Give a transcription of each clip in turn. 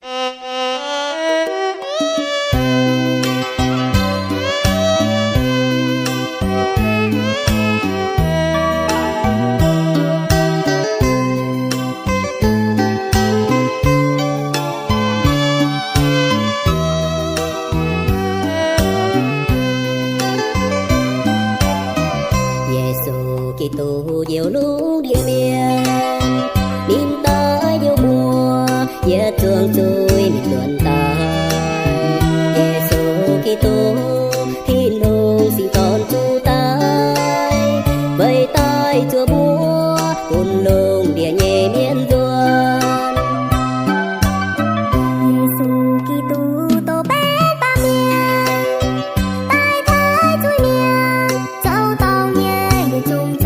Kitô diệu lúc địa miền nín tới diệu mùa về trường trôi mình luận ta Giêsu Kitô thiên lùng sinh con chu tai vây tay chúa búa cùng lùng địa nhẹ miên duan Giêsu Kitô tô bé ba miền tai thái chui miền châu tao nhẹ để chung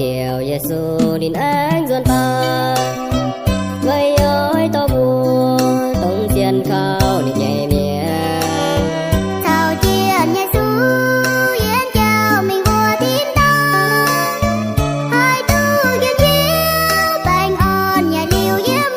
chiều Giêsu đến ánh dọn ta vây ơi to buồn tông chiên khao đi nhảy miền chào chiên Giêsu yên chào mình vua tin ta hai tu yên chiếu bánh on nhà liều yếm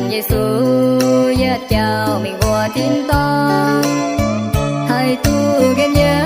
Giêsu yết chào mình vua tin ta hai tu gen nhé